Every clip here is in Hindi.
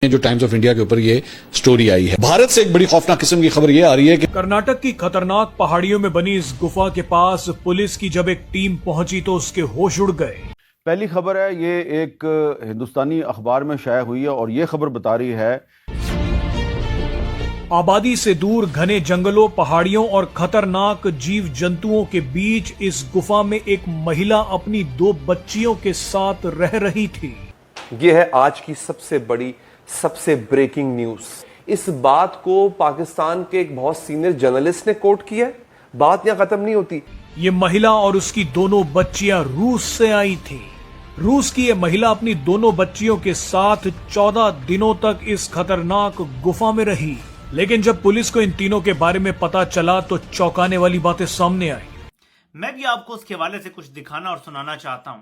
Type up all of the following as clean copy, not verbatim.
जो टाइम्स ऑफ इंडिया के ऊपर ये स्टोरी आई है। भारत से एक बड़ी खौफनाक किस्म की खबर ये आ रही है कि कर्नाटक की खतरनाक पहाड़ियों में बनी इस गुफा के पास पुलिस की जब एक टीम पहुंची तो उसके होश उड़ गए। पहली खबर है, ये एक हिंदुस्तानी अखबार में शाया हुई है और ये खबर बता रही है आबादी से दूर घने जंगलों, पहाड़ियों और खतरनाक जीव जंतुओं के बीच इस गुफा में एक महिला अपनी 2 बच्चियों के साथ रह रही थी। यह है आज की सबसे बड़ी, सबसे ब्रेकिंग न्यूज। इस बात को पाकिस्तान के एक बहुत सीनियर जर्नलिस्ट ने कोट किया है। बात यहां खत्म नहीं होती। ये महिला और उसकी दोनों बच्चियां रूस से आई थी। रूस की ये महिला अपनी दोनों बच्चियों के साथ 14 दिनों तक इस खतरनाक गुफा में रही। लेकिन जब पुलिस को इन तीनों के बारे में पता चला तो चौंकाने वाली बातें सामने आई। मैं भी आपको उसके हवाले से कुछ दिखाना और सुनाना चाहता हूं,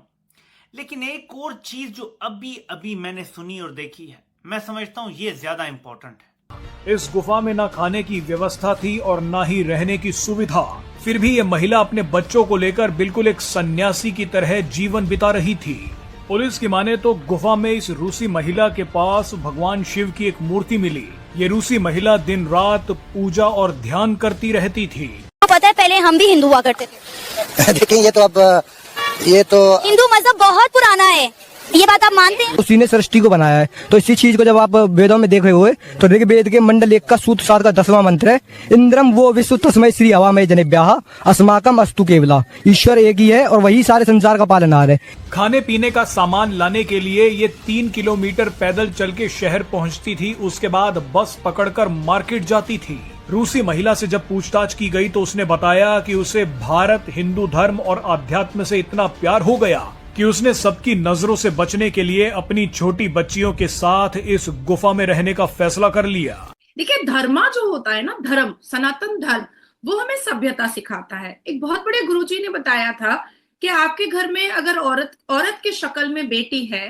लेकिन एक और चीज जो अभी अभी मैंने सुनी और देखी है, मैं समझता हूं ये ज्यादा इंपॉर्टेंट है। इस गुफा में ना खाने की व्यवस्था थी और ना ही रहने की सुविधा। फिर भी ये महिला अपने बच्चों को लेकर बिल्कुल एक सन्यासी की तरह जीवन बिता रही थी। पुलिस की माने तो गुफा में इस रूसी महिला के पास भगवान शिव की एक मूर्ति मिली। ये रूसी महिला दिन रात पूजा और ध्यान करती रहती थी। तो पता है, पहले हम भी हिंदू हुआ करते थे। देखें, ये तो हिंदू मजहब बहुत पुराना है, ये बात आप मानते हैं? उसी ने सृष्टि को बनाया है। तो इसी चीज को जब आप वेदों में देख रहे हुए तो देखिए, वेद के मंडल 1 का सूत्र 7 का 10वां मंत्र है, इंद्रम वो विश्व तस्मै श्री हवा में जनेभ्यः अस्माकम अस्तु केवला। ईश्वर एक ही है और वही सारे संसार का पालनहार है। खाने पीने का सामान लाने के लिए ये 3 किलोमीटर पैदल चल के शहर पहुंचती थी। उसके बाद बस पकड़कर मार्केट जाती थी। रूसी महिला से जब पूछताछ की गई तो उसने बताया कि उसे भारत, हिंदू धर्म और अध्यात्म से इतना प्यार हो गया कि उसने सबकी नजरों से बचने के लिए अपनी छोटी बच्चियों के साथ इस गुफा में रहने का फैसला कर लिया। देखिए, धर्मा जो होता है ना, धर्म, सनातन धर्म, वो हमें सभ्यता सिखाता है। एक बहुत बड़े गुरुजी ने बताया था कि आपके घर में अगर औरत के शक्ल में बेटी है,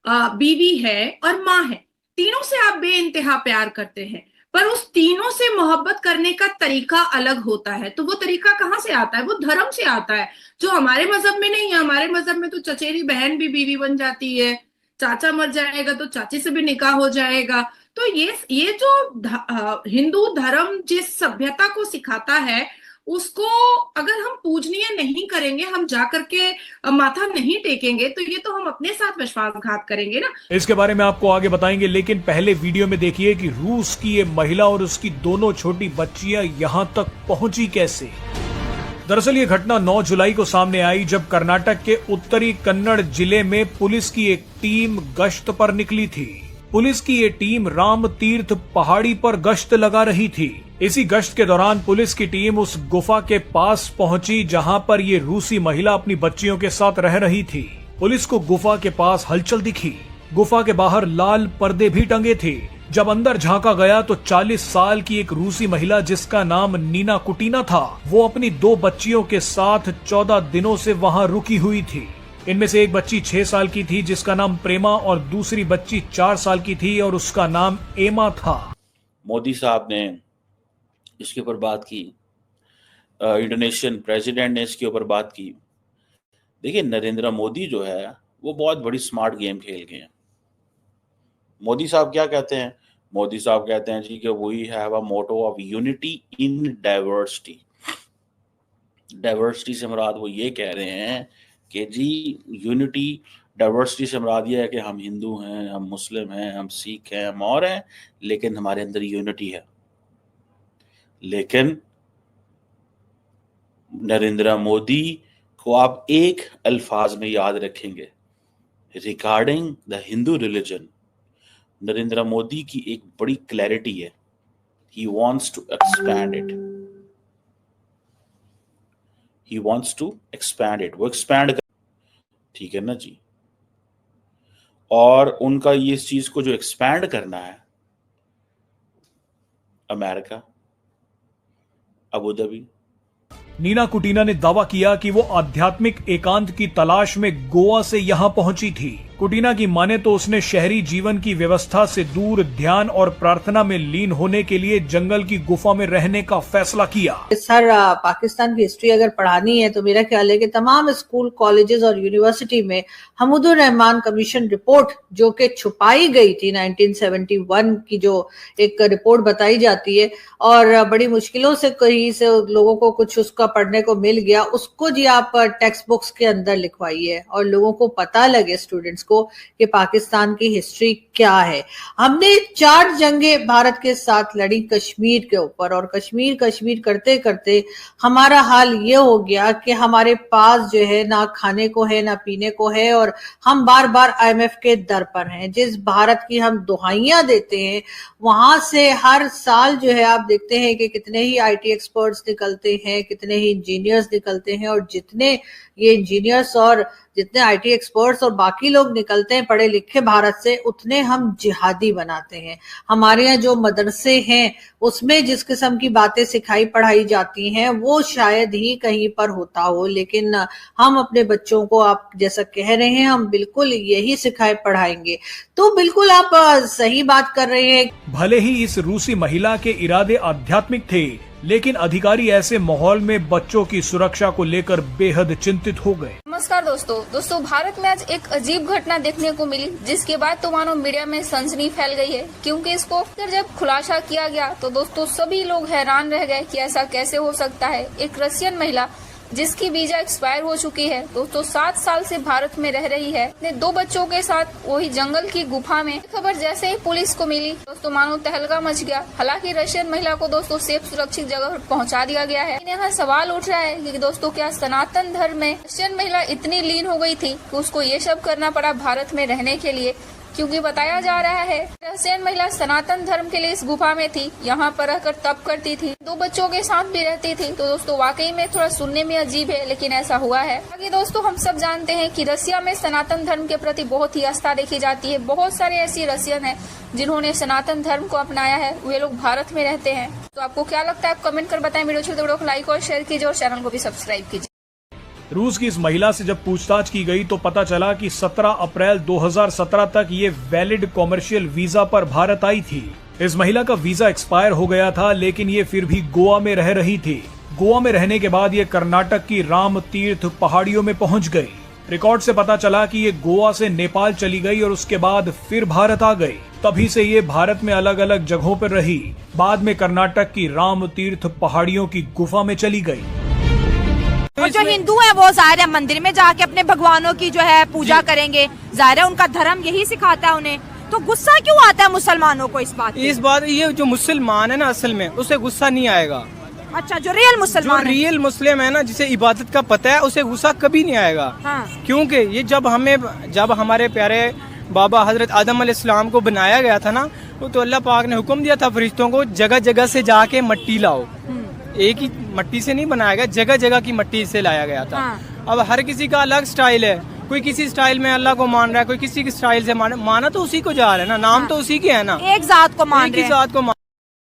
बीवी है और माँ है, तीनों से आप बेइंतहा प्यार करते हैं, पर उस तीनों से मोहब्बत करने का तरीका अलग होता है। तो वो तरीका कहाँ से आता है? वो धर्म से आता है, जो हमारे मजहब में नहीं है। हमारे मजहब में तो चचेरी बहन भी बीवी बन जाती है, चाचा मर जाएगा तो चाची से भी निकाह हो जाएगा। तो ये जो हिंदू धर्म जिस सभ्यता को सिखाता है, उसको अगर हम पूजनीय नहीं करेंगे, हम जाकर के माथा नहीं टेकेंगे, तो ये तो हम अपने साथ विश्वासघात करेंगे ना। इसके बारे में आपको आगे बताएंगे, लेकिन पहले वीडियो में देखिए कि रूस की ये महिला और उसकी दोनों छोटी बच्चियां यहाँ तक पहुंची कैसे। दरअसल ये घटना 9 जुलाई को सामने आई, जब कर्नाटक के उत्तरी कन्नड़ जिले में पुलिस की एक टीम गश्त पर निकली थी। पुलिस की ये टीम राम तीर्थ पहाड़ी पर गश्त लगा रही थी। इसी गश्त के दौरान पुलिस की टीम उस गुफा के पास पहुंची जहां पर ये रूसी महिला अपनी बच्चियों के साथ रह रही थी। पुलिस को गुफा के पास हलचल दिखी। गुफा के बाहर लाल पर्दे भी टंगे थे। जब अंदर झांका गया तो 40 साल की एक रूसी महिला, जिसका नाम नीना कुटीना था, वो अपनी 2 बच्चियों के साथ 14 दिनों से वहां रुकी हुई थी। इनमें से एक बच्ची 6 साल की थी जिसका नाम प्रेमा, और दूसरी बच्ची 4 साल की थी और उसका नाम एमा था। मोदी साहब ने इसके ऊपर बात की, इंडोनेशियन प्रेसिडेंट ने इसके ऊपर बात की। देखिए, नरेंद्र मोदी जो है वो बहुत बड़ी स्मार्ट गेम खेल गए हैं। मोदी साहब क्या कहते हैं? मोदी साहब कहते हैं जी कि we have a motto of unity in diversity. Diversity से मुराद वो ये कह रहे हैं कि जी यूनिटी, डाइवर्सिटी से मुराद ये है कि हम हिंदू हैं, हम मुस्लिम हैं, हम सिख हैं, हम और हैं, लेकिन हमारे अंदर यूनिटी है। लेकिन नरेंद्र मोदी को आप एक अल्फाज में याद रखेंगे, regarding the Hindu religion. Narendra Modi की एक बड़ी क्लैरिटी है, he wants to expand it. He wants to expand it, वो एक्सपैंड कर, ठीक है ना जी। और उनका ये इस चीज को जो एक्सपैंड करना है, अमेरिका, अबू धाबी, नीना कुटीना ने दावा किया कि वो आध्यात्मिक एकांत की तलाश में गोवा से यहाँ पहुंची थी। कुटीना की माने तो उसने शहरी जीवन की व्यवस्था से दूर ध्यान और प्रार्थना में लीन होने के लिए जंगल की गुफा में रहने का फैसला किया। सर, पाकिस्तान की हिस्ट्री अगर पढ़ानी है तो मेरा ख्याल है कि तमाम स्कूल, कॉलेजेस और यूनिवर्सिटी में हमीदुर रहमान कमीशन रिपोर्ट जो कि छुपाई गई थी 1971 की, जो एक रिपोर्ट बताई जाती है और बड़ी मुश्किलों से कहीं से लोगों को कुछ उसका पढ़ने को मिल गया, उसको जी आप टेक्स्ट बुक्स के अंदर लिखवाइए और लोगों को पता लगे, स्टूडेंट्स को, कि पाकिस्तान की हिस्ट्री क्या है। हमने 4 जंगें भारत के साथ लड़ी कश्मीर के ऊपर, और कश्मीर करते करते हमारा हाल ये हो गया कि हमारे पास जो है ना खाने को है ना पीने को है, और हम बार बार IMF के दर पर हैं। जिस भारत की हम दुहाइयां देते हैं वहां से हर साल जो है आप देखते हैं कि कितने ही IT एक्सपर्ट्स निकलते हैं, कितने ही इंजीनियर्स निकलते हैं, और जितने ये इंजीनियर्स और जितने IT एक्सपर्ट्स और बाकी लोग निकलते हैं पढ़े लिखे भारत से, उतने हम जिहादी बनाते हैं। हमारे यहाँ जो मदरसे हैं उसमें जिस किस्म की बातें सिखाई पढ़ाई जाती हैं वो शायद ही कहीं पर होता हो, लेकिन हम अपने बच्चों को, आप जैसा कह रहे हैं, हम बिल्कुल यही सिखाए पढ़ाएंगे। तो बिल्कुल आप सही बात कर रहे हैं। भले ही इस रूसी महिला के इरादे आध्यात्मिक थे, लेकिन अधिकारी ऐसे माहौल में बच्चों की सुरक्षा को लेकर बेहद चिंतित हो गए। नमस्कार दोस्तों, भारत में आज एक अजीब घटना देखने को मिली, जिसके बाद तो मानो मीडिया में सनसनी फैल गई है, क्योंकि इसको जब खुलासा किया गया तो दोस्तों सभी लोग हैरान रह गए कि ऐसा कैसे हो सकता है। एक रशियन महिला जिसकी वीजा एक्सपायर हो चुकी है, दोस्तों 7 साल से भारत में रह रही है अपने 2 बच्चों के साथ, वही जंगल की गुफा में। खबर जैसे ही पुलिस को मिली दोस्तों मानो तहलका मच गया। हालांकि रशियन महिला को दोस्तों सेफ सुरक्षित जगह पर पहुंचा दिया गया है। यहाँ सवाल उठ रहा है कि दोस्तों क्या सनातन धर्म में रशियन महिला इतनी लीन हो गई थी कि उसको ये सब करना पड़ा भारत में रहने के लिए, क्योंकि बताया जा रहा है रशियन महिला सनातन धर्म के लिए इस गुफा में थी, यहाँ पर रहकर तप करती थी, 2 बच्चों के साथ भी रहती थी। तो दोस्तों वाकई में थोड़ा सुनने में अजीब है, लेकिन ऐसा हुआ है। आगे दोस्तों हम सब जानते हैं कि रसिया में सनातन धर्म के प्रति बहुत ही आस्था देखी जाती है। बहुत सारे ऐसी रशियन है जिन्होंने सनातन धर्म को अपनाया है, वे लोग भारत में रहते हैं। तो आपको क्या लगता है, आप कमेंट कर बताएं। वीडियो को लाइक और शेयर कीजिए और चैनल को भी सब्सक्राइब कीजिए। रूस की इस महिला से जब पूछताछ की गई तो पता चला कि 17 अप्रैल 2017 तक ये वैलिड कॉमर्शियल वीजा पर भारत आई थी। इस महिला का वीजा एक्सपायर हो गया था, लेकिन ये फिर भी गोवा में रह रही थी। गोवा में रहने के बाद ये कर्नाटक की राम तीर्थ पहाड़ियों में पहुंच गई। रिकॉर्ड से पता चला कि ये गोवा से नेपाल चली गई और उसके बाद फिर भारत आ गई। तभी से ये भारत में अलग अलग जगहों पर रही। बाद में कर्नाटक की राम तीर्थ पहाड़ियों की गुफा में चली गई। और जो हिंदू है वो जाहिर है मंदिर में जाके अपने भगवानों की जो है पूजा करेंगे, जाहिर है उनका धर्म यही सिखाता है उन्हें। तो गुस्सा क्यों आता है मुसलमानों को इस बात? ये जो मुसलमान है ना, असल में उसे गुस्सा नहीं आएगा। अच्छा, जो रियल मुसलमान, जो रियल मुस्लिम है ना, जिसे इबादत का पता है, उसे गुस्सा कभी नहीं आएगा। हाँ। क्योंकि ये जब हमारे प्यारे बाबा हजरत आदम अलैहिस्सलाम को बनाया गया था ना, तो अल्लाह पाक ने हुक्म दिया था फरिश्तों को जगह जगह से जाके मिट्टी लाओ। एक ही मिट्टी से नहीं बनाया गया, जगह जगह की मिट्टी से लाया गया था। हाँ। अब हर किसी का अलग स्टाइल है, कोई किसी स्टाइल में अल्लाह को मान रहा है, कोई किसी की स्टाइल से माना तो उसी को जा रहा है ना, नाम हाँ। तो उसी के है ना, एक जात को मान रहे हैं।